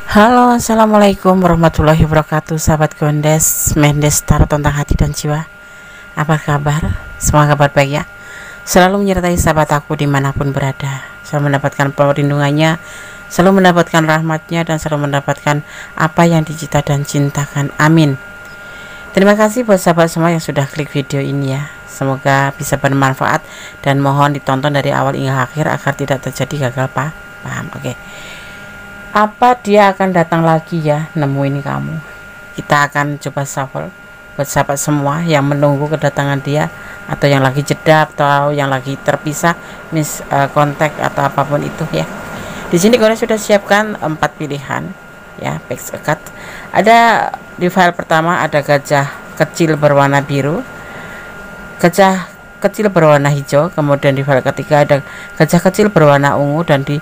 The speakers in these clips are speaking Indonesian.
Halo, assalamualaikum warahmatullahi wabarakatuh, sahabat Gondes, Mendes Tarot tentang hati dan jiwa. Apa kabar? Semoga kabar baik ya. Selalu menyertai sahabat aku dimanapun berada. Selalu mendapatkan perlindungannya, selalu mendapatkan rahmatnya, dan selalu mendapatkan apa yang dicita dan cintakan. Amin. Terima kasih buat sahabat semua yang sudah klik video ini ya. Semoga bisa bermanfaat dan mohon ditonton dari awal hingga akhir agar tidak terjadi gagal paham. Oke. Apa dia akan datang lagi ya nemuin kamu? Kita akan coba shuffle buat sahabat semua yang menunggu kedatangan dia, atau yang lagi jeda, atau yang lagi terpisah, kontak atau apapun itu ya. Di sini kalian sudah siapkan 4 pilihan ya, back card. Ada di file pertama ada gajah kecil berwarna biru, gajah kecil berwarna hijau, kemudian di file ketiga ada gajah kecil berwarna ungu, dan di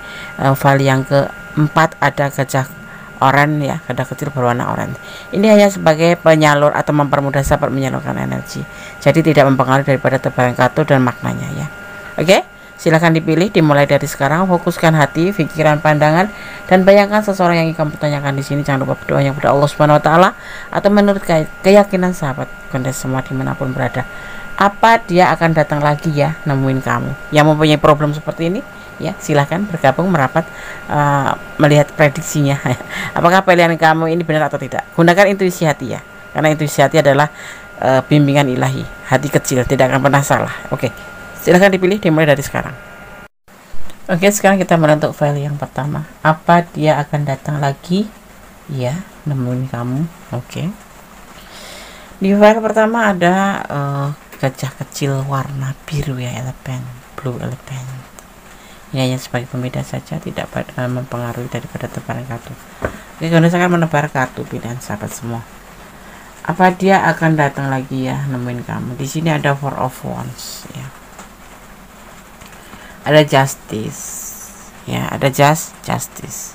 file yang keempat ada gajah oranye ya, gajah kecil berwarna oranye. Ini hanya sebagai penyalur atau mempermudah sahabat menyalurkan energi, jadi tidak mempengaruhi daripada tebaran kartu dan maknanya ya. Oke, silahkan dipilih, dimulai dari sekarang. Fokuskan hati, pikiran, pandangan, dan bayangkan seseorang yang ingin kamu tanyakan di sini. Jangan lupa berdoa yang kepada Allah Subhanahu Wa Taala atau menurut keyakinan sahabat Gondes semua dimanapun berada. Apa dia akan datang lagi ya nemuin kamu yang mempunyai problem seperti ini ya? Silahkan bergabung merapat, melihat prediksinya. Apakah pilihan kamu ini benar atau tidak? Gunakan intuisi hati ya, karena intuisi hati adalah bimbingan ilahi. Hati kecil tidak akan pernah salah. Oke, silahkan dipilih, dimulai dari sekarang. Oke, sekarang kita menentuk file yang pertama. Apa dia akan datang lagi ya nemuin kamu? Oke, di file pertama ada gajah kecil warna biru ya, blue elephant. Ini hanya sebagai pembeda saja, tidak mempengaruhi daripada tebaran kartu. Oke, Gondes akan menebar kartu pilihan sahabat semua. Apa dia akan datang lagi ya nemuin kamu? Di sini ada Four of Wands ya. Ada Justice ya, ada Justice.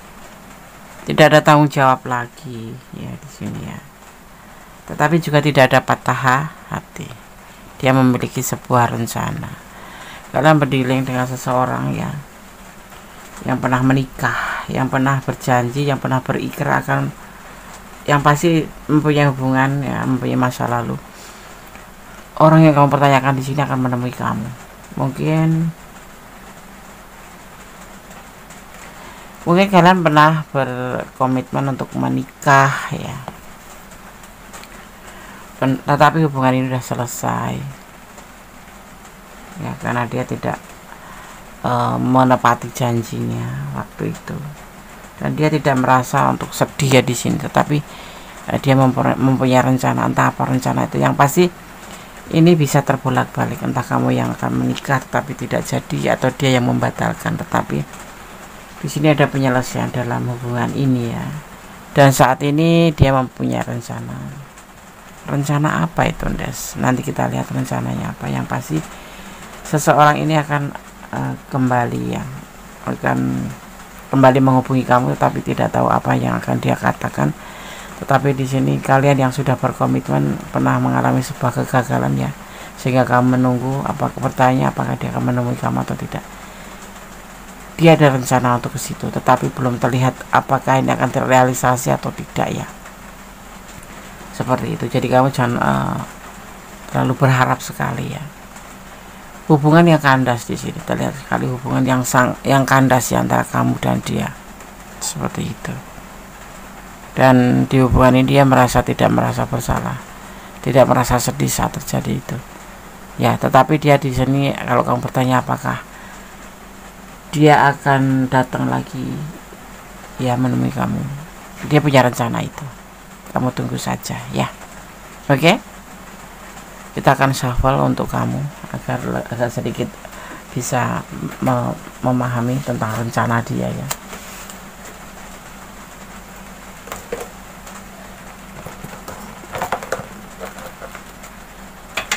Tidak ada tanggung jawab lagi ya di sini ya. Tetapi juga tidak ada patah hati. Dia memiliki sebuah rencana. Kalian berdealing dengan seseorang ya, yang pernah menikah, yang pernah berjanji, yang pernah berikrar akan, yang pasti mempunyai hubungan ya, mempunyai masa lalu. Orang yang kamu pertanyakan di sini akan menemui kamu. Mungkin kalian pernah berkomitmen untuk menikah ya, tetapi hubungan ini sudah selesai ya, karena dia tidak menepati janjinya waktu itu, dan dia tidak merasa untuk sedih ya di sini, tetapi dia mempunyai rencana. Entah apa rencana itu, yang pasti ini bisa terbolak-balik, entah kamu yang akan menikah tetapi tidak jadi, atau dia yang membatalkan. Tetapi di sini ada penyelesaian dalam hubungan ini ya, dan saat ini dia mempunyai rencana. Rencana apa itu, Des? Nanti kita lihat rencananya apa. Yang pasti seseorang ini akan kembali menghubungi kamu, tetapi tidak tahu apa yang akan dia katakan. Tetapi di sini kalian yang sudah berkomitmen pernah mengalami sebuah kegagalan ya, sehingga kamu menunggu, bertanya apakah dia akan menemui kamu atau tidak. Dia ada rencana untuk ke situ, tetapi belum terlihat apakah ini akan terrealisasi atau tidak ya. Seperti itu. Jadi kamu jangan terlalu berharap sekali ya. Hubungan yang kandas di sini terlihat sekali, hubungan yang kandas ya, antara kamu dan dia. Seperti itu. Dan di hubungan ini dia tidak merasa bersalah, tidak merasa sedih saat terjadi itu. Ya, tetapi dia di sini, kalau kamu bertanya apakah dia akan datang lagi ya menemui kamu, dia punya rencana itu. Kamu tunggu saja ya. Oke, kita akan shuffle untuk kamu agar agak sedikit bisa memahami tentang rencana dia ya.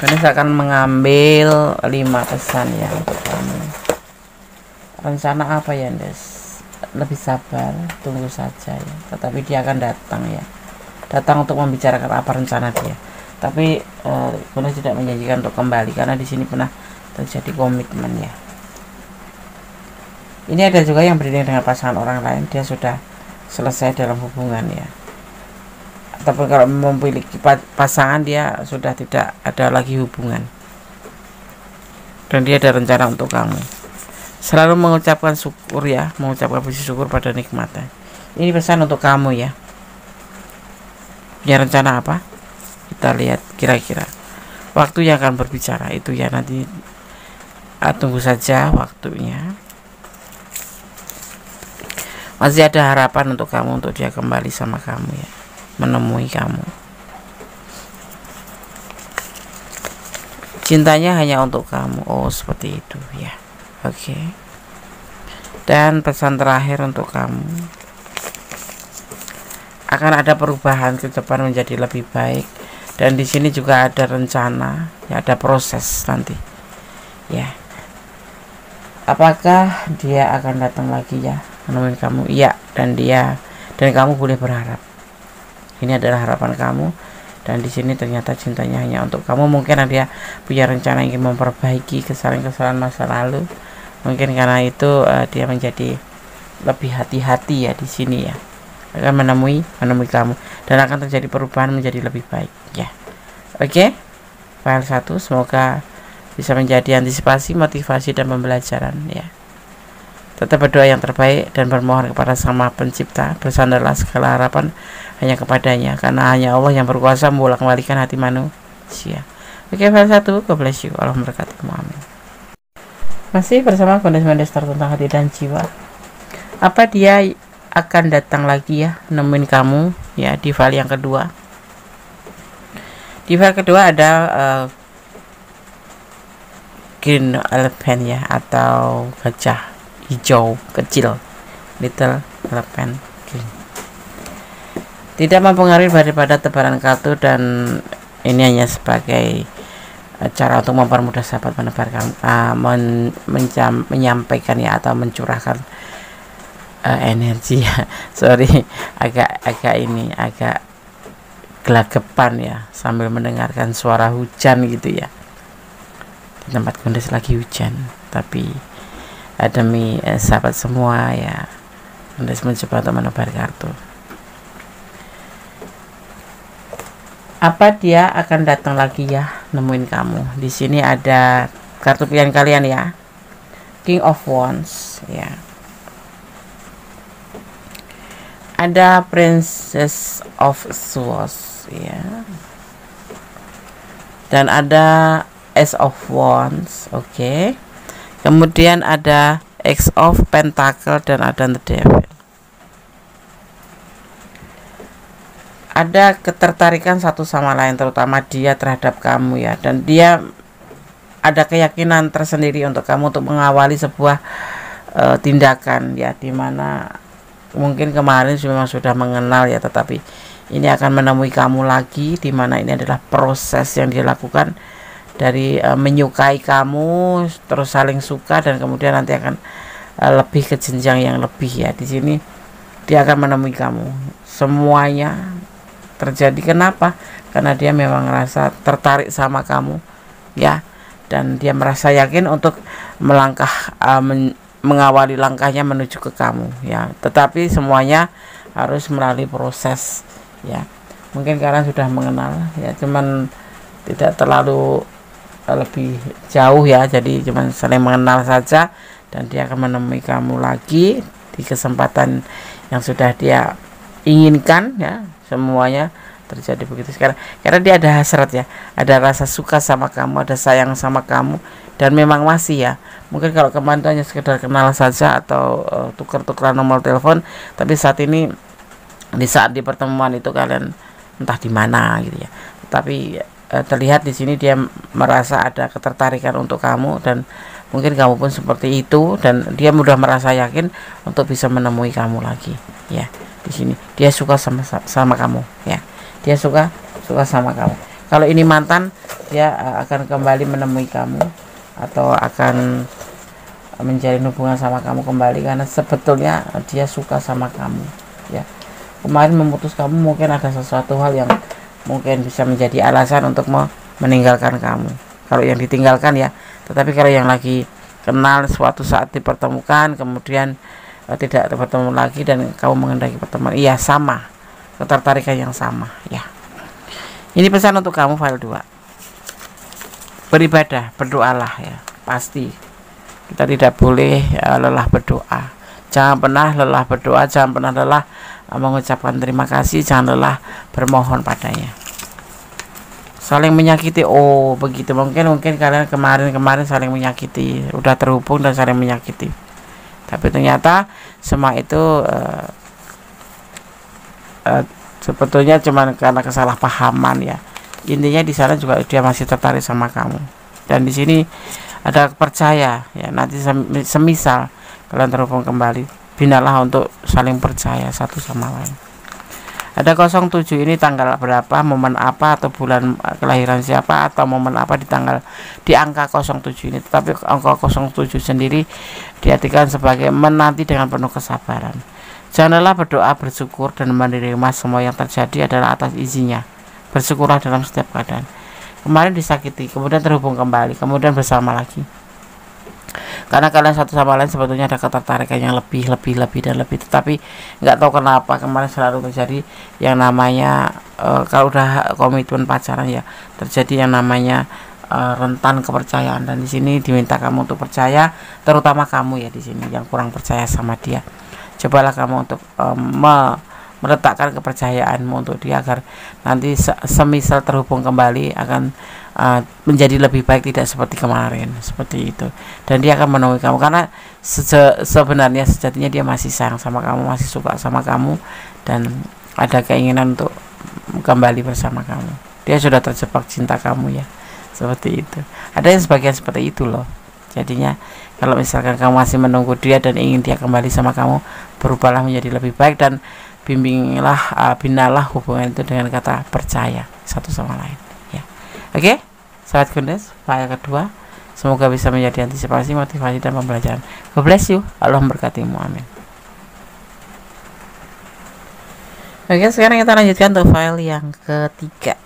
Ini saya akan mengambil 5 pesan ya untuk kamu. Rencana apa ya, Des? Lebih sabar, tunggu saja ya. Tetapi dia akan datang ya, datang untuk membicarakan apa rencana dia. Tapi Gondes tidak menjanjikan untuk kembali, karena di sini pernah terjadi komitmen ya. Ini ada juga yang berdiri dengan pasangan orang lain, dia sudah selesai dalam hubungan ya, ataupun kalau memiliki pasangan dia sudah tidak ada lagi hubungan dan dia ada rencana untuk kamu. Selalu mengucapkan syukur ya, mengucapkan puji syukur pada nikmatnya. Ini pesan untuk kamu ya. Punya rencana apa? Kita lihat kira-kira. Waktu yang akan berbicara itu ya, nanti tunggu saja waktunya. Masih ada harapan untuk kamu, untuk dia kembali sama kamu ya, menemui kamu. Cintanya hanya untuk kamu. Oh, seperti itu ya. Oke. Dan pesan terakhir untuk kamu, akan ada perubahan ke depan menjadi lebih baik, dan di sini juga ada rencana ya, ada proses nanti ya. Apakah dia akan datang lagi ya menemui kamu? Iya, dan kamu boleh berharap. Ini adalah harapan kamu, dan di sini ternyata cintanya hanya untuk kamu. Mungkin dia punya rencana ingin memperbaiki kesalahan-kesalahan masa lalu. Mungkin karena itu dia menjadi lebih hati-hati ya di sini ya. Akan menemui kamu, dan akan terjadi perubahan menjadi lebih baik ya. Oke. File 1 semoga bisa menjadi antisipasi, motivasi, dan pembelajaran ya. Tetap berdoa yang terbaik dan bermohon kepada Sang Maha Pencipta. Bersandarlah segala harapan hanya kepadanya, karena hanya Allah yang berkuasa membolak-balikan hati manusia. Oke, file 1, God bless you. Allah memberkatimu, amin. Masih bersama Kondes-Mendestar tentang hati dan jiwa. Apa dia akan datang lagi ya nemuin kamu ya di file yang kedua. Di file kedua ada green elephant ya, atau gajah hijau kecil, little elephant green. Tidak mempengaruhi daripada tebaran kartu, dan ini hanya sebagai cara untuk mempermudah sahabat menebarkan menyampaikan ya, atau mencurahkan energi ya. Sorry, agak gelagapan ya sambil mendengarkan suara hujan gitu ya. Di tempat Kondes lagi hujan, tapi demi sahabat semua ya, Kondes mencoba untuk menebar kartu. Apa dia akan datang lagi ya nemuin kamu? Di sini ada kartu pilihan kalian ya, King of Wands ya, ada Princess of Swords ya, dan ada Ace of Wands. Oke. Kemudian ada Ace of Pentacle, dan ada The Devil. Ada ketertarikan satu sama lain, terutama dia terhadap kamu ya, dan dia ada keyakinan tersendiri untuk kamu untuk mengawali sebuah tindakan ya, dimana mungkin kemarin memang sudah mengenal ya, tetapi ini akan menemui kamu lagi, dimana ini adalah proses yang dia lakukan dari menyukai kamu, terus saling suka, dan kemudian nanti akan lebih ke jenjang yang lebih ya. Di sini dia akan menemui kamu. Semuanya terjadi kenapa? Karena dia memang merasa tertarik sama kamu ya, dan dia merasa yakin untuk melangkah mengawali langkahnya menuju ke kamu ya. Tetapi semuanya harus melalui proses ya. Mungkin kalian sudah mengenal ya, cuman tidak terlalu lebih jauh ya, jadi cuman saling mengenal saja, dan dia akan menemui kamu lagi di kesempatan yang sudah dia inginkan ya. Semuanya terjadi begitu sekarang, karena dia ada hasrat ya, ada rasa suka sama kamu, ada sayang sama kamu, dan memang masih ya. Mungkin kalau kemarin itu hanya sekedar kenal saja atau tukar-tukaran nomor telepon, tapi saat ini di saat di pertemuan itu kalian entah di mana gitu ya. Tapi terlihat di sini dia merasa ada ketertarikan untuk kamu, dan mungkin kamu pun seperti itu, dan dia mudah merasa yakin untuk bisa menemui kamu lagi ya. Di sini dia suka sama kamu ya, dia suka sama kamu. Kalau ini mantan, dia akan kembali menemui kamu atau akan menjalin hubungan sama kamu kembali, karena sebetulnya dia suka sama kamu ya. Kemarin memutus kamu, mungkin ada sesuatu hal yang mungkin bisa menjadi alasan untuk meninggalkan kamu, kalau yang ditinggalkan ya. Tetapi kalau yang lagi kenal, suatu saat dipertemukan, kemudian tidak bertemu lagi dan kamu mengendaki pertemuan. Iya, sama, ketertarikan yang sama ya. Ini pesan untuk kamu file 2. Beribadah, berdoalah ya. Pasti kita tidak boleh lelah berdoa. Jangan pernah lelah berdoa, jangan pernah lelah mengucapkan terima kasih, jangan lelah bermohon padanya. Saling menyakiti, oh begitu, mungkin kalian kemarin saling menyakiti, udah terhubung dan saling menyakiti, tapi ternyata semua itu sebetulnya cuma karena kesalahpahaman ya. Intinya di sana juga dia masih tertarik sama kamu, dan di sini ada percaya ya. Nanti semisal kalian terhubung kembali, binalah untuk saling percaya satu sama lain. Ada 07 ini tanggal berapa, momen apa, atau bulan kelahiran siapa, atau momen apa di angka 07 ini. Tetapi angka 07 sendiri diartikan sebagai menanti dengan penuh kesabaran. Janganlah berdoa, bersyukur dan menerima semua yang terjadi adalah atas izinnya. Bersyukurlah dalam setiap keadaan. Kemarin disakiti, kemudian terhubung kembali, kemudian bersama lagi. Karena kalian satu sama lain sebetulnya ada ketertarikan yang lebih dan lebih, tetapi nggak tahu kenapa kemarin selalu terjadi yang namanya kalau udah komitmen pacaran ya, terjadi yang namanya rentan kepercayaan. Dan di sini diminta kamu untuk percaya, terutama kamu ya di sini yang kurang percaya sama dia. Cobalah kamu untuk meletakkan kepercayaanmu untuk dia agar nanti semisal terhubung kembali akan menjadi lebih baik, tidak seperti kemarin, seperti itu. Dan dia akan menemui kamu karena sebenarnya sejatinya dia masih sayang sama kamu, masih suka sama kamu, dan ada keinginan untuk kembali bersama kamu. Dia sudah terjebak cinta kamu ya, seperti itu. Ada yang sebagian seperti itu loh. Jadinya kalau misalkan kamu masih menunggu dia dan ingin dia kembali sama kamu, berubahlah menjadi lebih baik dan binalah hubungan itu dengan kata percaya satu sama lain ya. Oke, sahabat Gondes, file kedua semoga bisa menjadi antisipasi, motivasi dan pembelajaran. God bless you, Allah memberkatimu, amin. Oke, sekarang kita lanjutkan untuk file yang ketiga.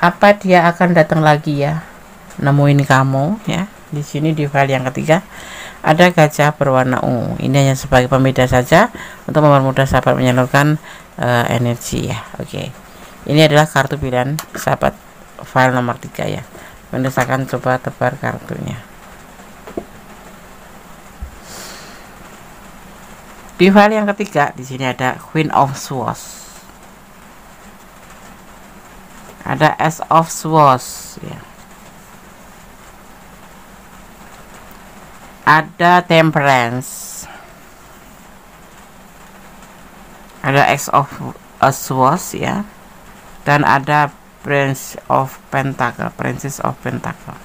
Apa dia akan datang lagi ya, nemuin kamu ya. Di sini di file yang ketiga ada gajah berwarna ungu. Ini hanya sebagai pembeda saja untuk mempermudah sahabat menyalurkan energi ya. Oke. Ini adalah kartu pilihan sahabat file nomor 3 ya. Mendesakan coba tebar kartunya. Di file yang ketiga di sini ada Queen of Swords. Ada Ace of Swords ya. Ada Temperance, ada X of Swords ya, dan ada Princess of Pentacle.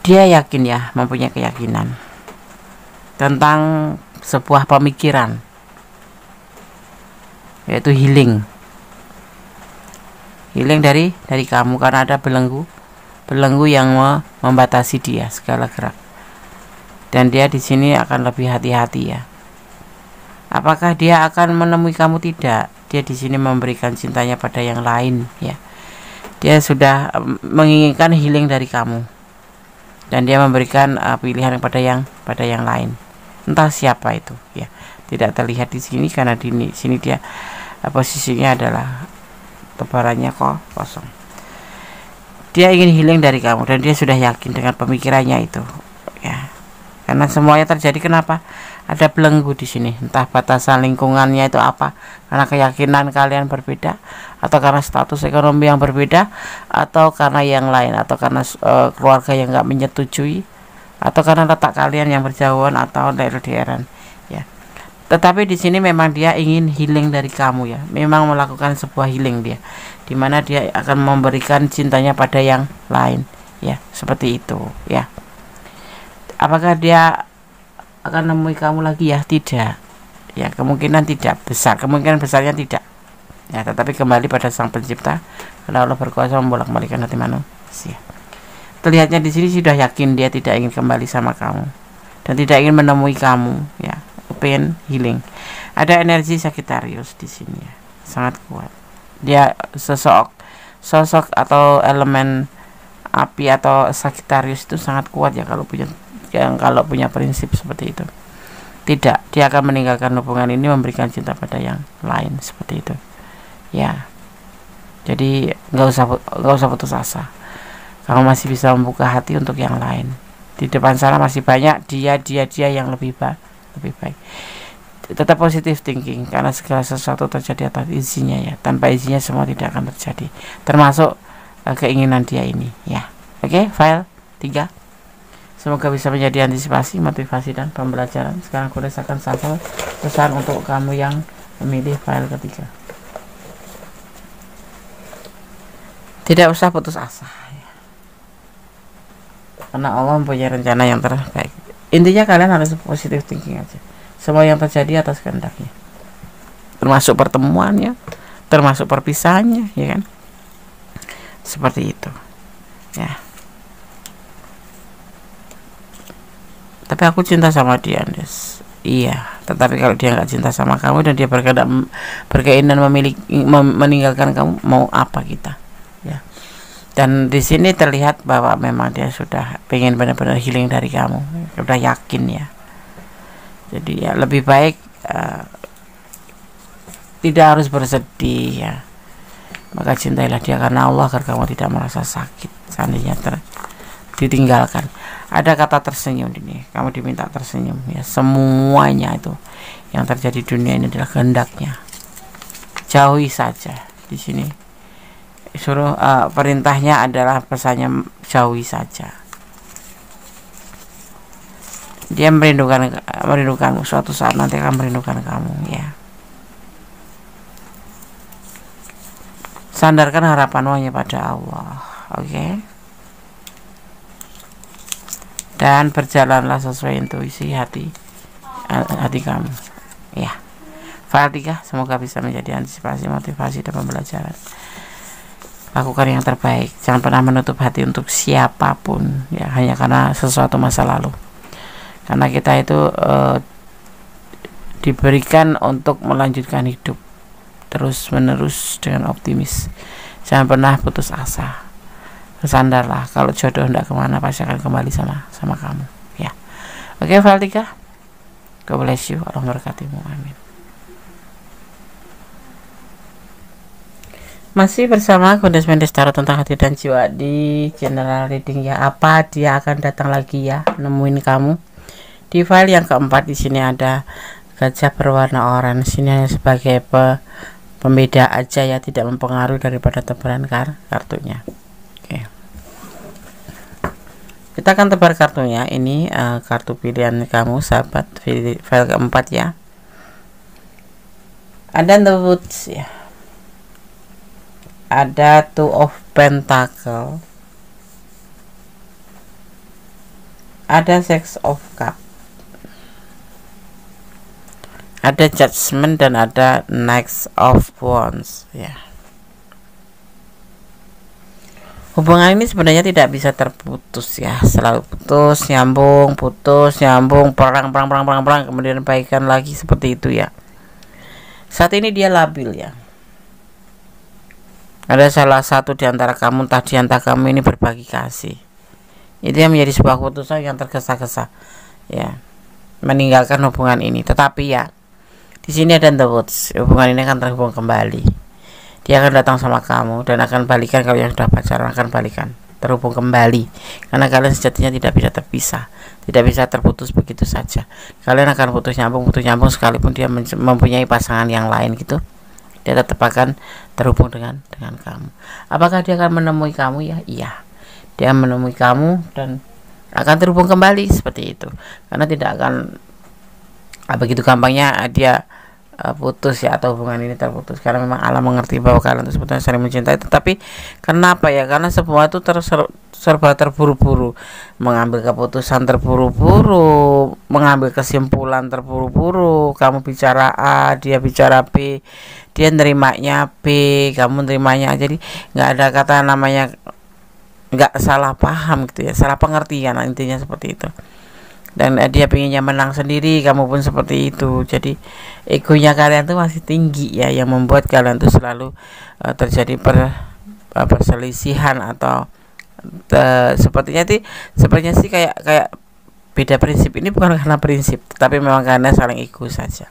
Dia yakin ya, mempunyai keyakinan tentang sebuah pemikiran, yaitu healing dari kamu, karena ada belenggu yang membatasi dia segala gerak, dan dia di sini akan lebih hati-hati ya. Apakah dia akan menemui kamu? Tidak, dia di sini memberikan cintanya pada yang lain ya. Dia sudah menginginkan healing dari kamu, dan dia memberikan pilihan pada yang lain, entah siapa itu ya. Tidak terlihat di sini karena di sini dia posisinya adalah tebarannya kosong. Dia ingin healing dari kamu dan dia sudah yakin dengan pemikirannya itu ya. Karena semuanya terjadi, kenapa? Ada belenggu di sini, entah batasan lingkungannya itu apa, karena keyakinan kalian berbeda, atau karena status ekonomi yang berbeda, atau karena yang lain, atau karena keluarga yang nggak menyetujui, atau karena letak kalian yang berjauhan atau LDRan ya. Tetapi di sini memang dia ingin healing dari kamu ya, memang melakukan sebuah healing dia, dimana dia akan memberikan cintanya pada yang lain ya, seperti itu ya. Apakah dia akan menemui kamu lagi ya? Tidak ya, kemungkinan tidak besar, kemungkinan besarnya tidak ya, tetapi kembali pada Sang Pencipta, karena Allah berkuasa membolak-balikan hati manusia. Terlihatnya di sini sudah yakin dia tidak ingin kembali sama kamu dan tidak ingin menemui kamu ya, pengen healing. Ada energi Sagittarius di sini ya, sangat kuat. Dia sosok atau elemen api atau Sagittarius itu sangat kuat ya kalau punya prinsip seperti itu. Tidak, dia akan meninggalkan hubungan ini, memberikan cinta pada yang lain seperti itu ya. Jadi nggak usah putus asa, kamu masih bisa membuka hati untuk yang lain. Di depan sana masih banyak dia yang lebih baik. Tetap positive thinking, karena segala sesuatu terjadi atas izinnya ya. Tanpa izinnya semua tidak akan terjadi, termasuk keinginan dia ini ya. Oke, file 3. Semoga bisa menjadi antisipasi, motivasi, dan pembelajaran. Sekarang aku akan shuffle pesan untuk kamu yang memilih file ketiga. Tidak usah putus asa ya, karena Allah mempunyai rencana yang terbaik. Intinya kalian harus positive thinking aja. Semua yang terjadi atas kehendaknya, termasuk pertemuannya, termasuk perpisahannya, ya kan? Seperti itu ya. Tapi aku cinta sama dia, Andes. Iya, tetapi kalau dia nggak cinta sama kamu dan dia berkeinginan meninggalkan kamu, mau apa kita ya. Dan di sini terlihat bahwa memang dia sudah pengen benar-benar healing dari kamu, sudah yakin ya. Jadi ya lebih baik tidak harus bersedih ya. Maka cintailah dia karena Allah, agar kamu tidak merasa sakit seandainya ditinggalkan. Ada kata tersenyum ini, kamu diminta tersenyum ya. Semuanya itu yang terjadi di dunia ini adalah kehendaknya. Jauhi saja. Di sini suruh perintahnya adalah pesannya, jauhi saja. Dia merindukanmu, suatu saat nanti akan merindukan kamu ya. Sandarkan harapanmu hanya pada Allah, oke? Dan berjalanlah sesuai intuisi hati kamu ya. File 3, semoga bisa menjadi antisipasi, motivasi, dan pembelajaran. Lakukan yang terbaik, jangan pernah menutup hati untuk siapapun ya, hanya karena sesuatu masa lalu. Karena kita itu diberikan untuk melanjutkan hidup terus menerus dengan optimis. Jangan pernah putus asa. Sandarlah, kalau jodoh hendak kemana pasti akan kembali sama kamu ya. Oke, file 3. God bless you, Allah memberkatimu, amin. Masih bersama Gondes Mendes Tarot tentang hati dan jiwa di general reading ya. Apa dia akan datang lagi ya, nemuin kamu. Di file yang keempat di sini ada gajah berwarna oranye. Sini hanya sebagai pembeda aja ya, tidak mempengaruhi daripada tebaran kartunya. Oke. Kita akan tebar kartunya. Ini kartu pilihan kamu, sahabat, file keempat ya. Ada The Woods ya. Ada Two of Pentacle. Ada Six of Cup. Ada Judgment dan ada Knight of Wands ya. Hubungan ini sebenarnya tidak bisa terputus ya, selalu putus nyambung, perang, kemudian baikan lagi, seperti itu ya. Saat ini dia labil ya. Ada salah satu di antara kamu, entah di antara kamu ini berbagi kasih. Itu yang menjadi sebuah keputusan yang tergesa-gesa ya, meninggalkan hubungan ini. Tetapi ya, di sini ada The Woods, hubungan ini akan terhubung kembali. Dia akan datang sama kamu dan akan balikan. Kalau yang sudah pacaran akan balikan, terhubung kembali, karena kalian sejatinya tidak bisa terpisah, tidak bisa terputus begitu saja. Kalian akan putus nyambung sekalipun dia mempunyai pasangan yang lain gitu, dia tetap akan terhubung dengan kamu. Apakah dia akan menemui kamu ya? Iya, dia menemui kamu dan akan terhubung kembali seperti itu, karena tidak akan begitu gampangnya dia putus ya, atau hubungan ini terputus, karena memang Allah mengerti bahwa kalian itu sebetulnya saling mencintai. Tetapi kenapa ya? Karena semua itu serba terburu-buru, mengambil keputusan terburu-buru, mengambil kesimpulan terburu-buru. Kamu bicara A, dia bicara B, dia nerimanya B, kamu nerimanya A. Jadi nggak ada kata namanya nggak salah paham gitu ya, salah pengertian, intinya seperti itu. Dan dia pengennya menang sendiri, kamu pun seperti itu. Jadi egonya kalian tuh masih tinggi ya, yang membuat kalian tuh selalu terjadi perselisihan atau Sepertinya sih kayak kayak beda prinsip. Ini bukan karena prinsip, tapi memang karena saling ego saja.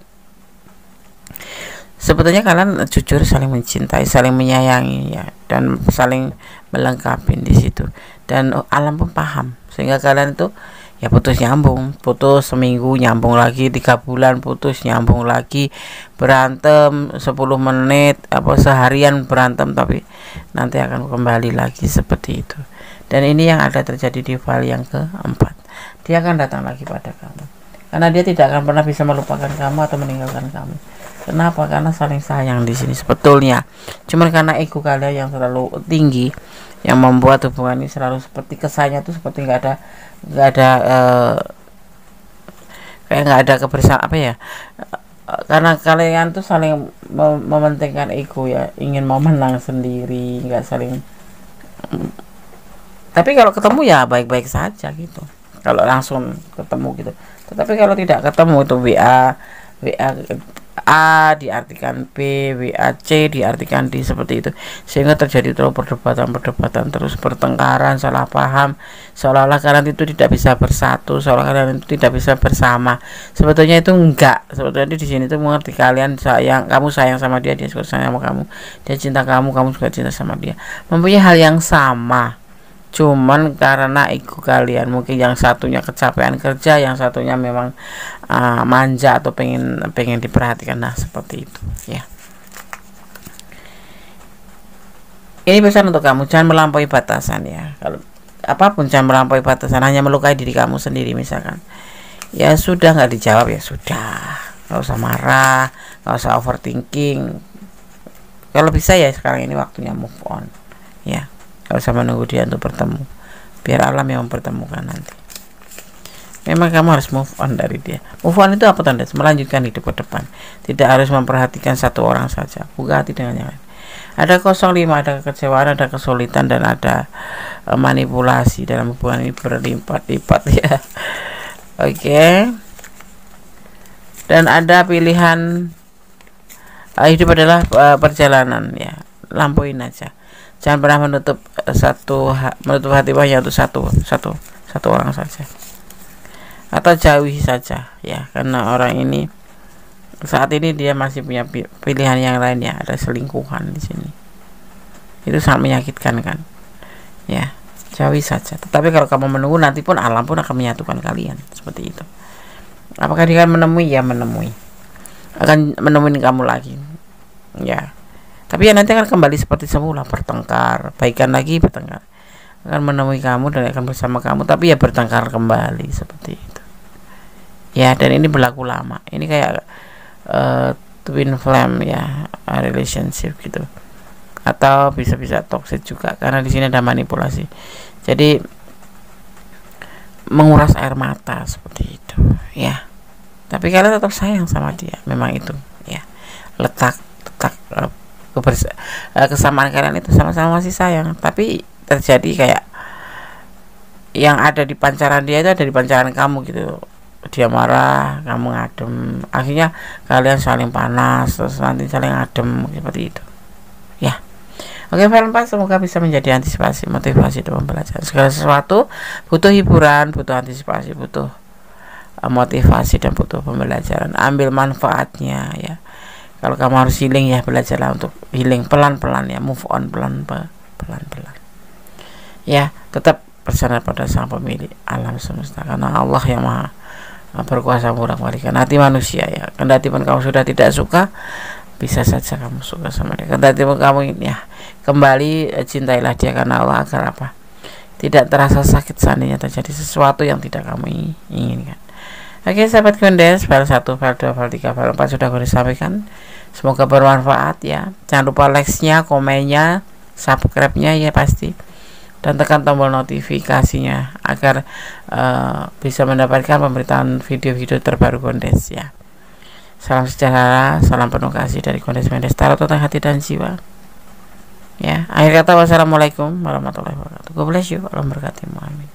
Sebetulnya kalian jujur saling mencintai, saling menyayangi ya, dan saling melengkapi di situ. Dan alam pun paham, sehingga kalian itu ya putus nyambung, putus seminggu nyambung lagi, 3 bulan putus nyambung lagi, berantem 10 menit apa seharian berantem, tapi nanti akan kembali lagi seperti itu. Dan ini yang ada terjadi di file yang keempat. Dia akan datang lagi pada kamu, karena dia tidak akan pernah bisa melupakan kamu atau meninggalkan kamu. Kenapa? Karena saling sayang di sini sebetulnya. Cuman karena ego kalian yang terlalu tinggi yang membuat hubungan ini selalu seperti kesannya tuh seperti nggak ada kayak nggak ada kebersamaan apa ya. Karena kalian tuh saling mementingkan ego ya, ingin mau menang sendiri, nggak saling. Tapi kalau ketemu ya baik-baik saja gitu. Kalau langsung ketemu gitu. Tetapi kalau tidak ketemu itu WA A diartikan B, WA C diartikan D, seperti itu, sehingga terjadi terus perdebatan terus, pertengkaran, salah paham, seolah-olah kalian itu tidak bisa bersatu, seolah kalian itu tidak bisa bersama. Sebetulnya itu enggak. Sebetulnya di sini itu mengerti kalian sayang, kamu sayang sama dia, dia juga sayang sama kamu, dia cinta kamu, kamu juga cinta sama dia, mempunyai hal yang sama. Cuman karena ego kalian, mungkin yang satunya kecapean kerja, yang satunya memang manja atau pengen diperhatikan. Nah seperti itu ya. Ini pesan untuk kamu, jangan melampaui batasan ya. Kalau apapun jangan melampaui batasan, hanya melukai diri kamu sendiri misalkan. Ya sudah, nggak dijawab ya sudah, nggak usah marah, nggak usah overthinking. Kalau bisa ya sekarang ini waktunya move on ya. Gak usah menunggu dia untuk bertemu, biar alam yang mempertemukan nanti. Memang kamu harus move on dari dia. Move on itu apa tanda? Melanjutkan hidup ke depan. Tidak harus memperhatikan satu orang saja. Buka hati dengan yang lain. Ada 05, ada kekecewaan, ada kesulitan, dan ada manipulasi dalam hubungan ini berlipat-lipat ya. Oke. Dan ada pilihan hidup adalah perjalanan ya. Lampuin aja. Jangan pernah menutup hati hanya untuk satu orang saja, atau jauhi saja ya, karena orang ini saat ini dia masih punya pilihan yang lainnya. Ada selingkuhan di sini, itu sangat menyakitkan kan ya. Jauhi saja. Tetapi kalau kamu menunggu, nanti pun alam pun akan menyatukan kalian seperti itu. Apakah dia akan menemui? Ya menemui, akan menemuin kamu lagi ya. Tapi ya nanti akan kembali seperti semula, bertengkar, baikan lagi, bertengkar, akan menemui kamu dan akan bersama kamu, tapi ya bertengkar kembali seperti itu ya. Dan ini berlaku lama. Ini kayak twin flame ya, relationship gitu, atau bisa toxic juga, karena di sini ada manipulasi. Jadi menguras air mata seperti itu ya. Tapi kalian tetap sayang sama dia, memang itu ya. Letak kesamaan kalian itu sama-sama masih sayang, tapi terjadi kayak yang ada di pancaran dia itu ada di pancaran kamu gitu. Dia marah, kamu ngadem, akhirnya kalian saling panas, terus nanti saling adem seperti itu ya. Oke, film 4 semoga bisa menjadi antisipasi, motivasi dalam belajar. Segala sesuatu butuh hiburan, butuh antisipasi, butuh motivasi, dan butuh pembelajaran. Ambil manfaatnya ya. Kalau kamu harus healing ya, belajarlah untuk healing pelan-pelan ya, move on pelan-pelan ya. Tetap bersandar pada Sang Pemilik alam semesta, karena Allah yang maha berkuasa membolak-balikan hati manusia ya. Kendati pun kamu sudah tidak suka, bisa saja kamu suka sama dia. Kendati pun kamu ya kembali, cintailah dia karena Allah, agar apa? Tidak terasa sakit seandainya terjadi sesuatu yang tidak kamu inginkan. Oke sahabat Gondes, file 1, file 2, file 3, file 4 sudah Gondes sampaikan. Semoga bermanfaat ya. Jangan lupa like-nya, komennya, subscribe-nya ya pasti, dan tekan tombol notifikasinya agar bisa mendapatkan pemberitaan video-video terbaru Gondes ya. Salam sejahtera, salam penuh kasih dari Gondes Mendes Tarot tentang hati dan jiwa ya. Akhir kata, wassalamualaikum warahmatullahi wabarakatuh. God bless you. Allah berkati. Amin.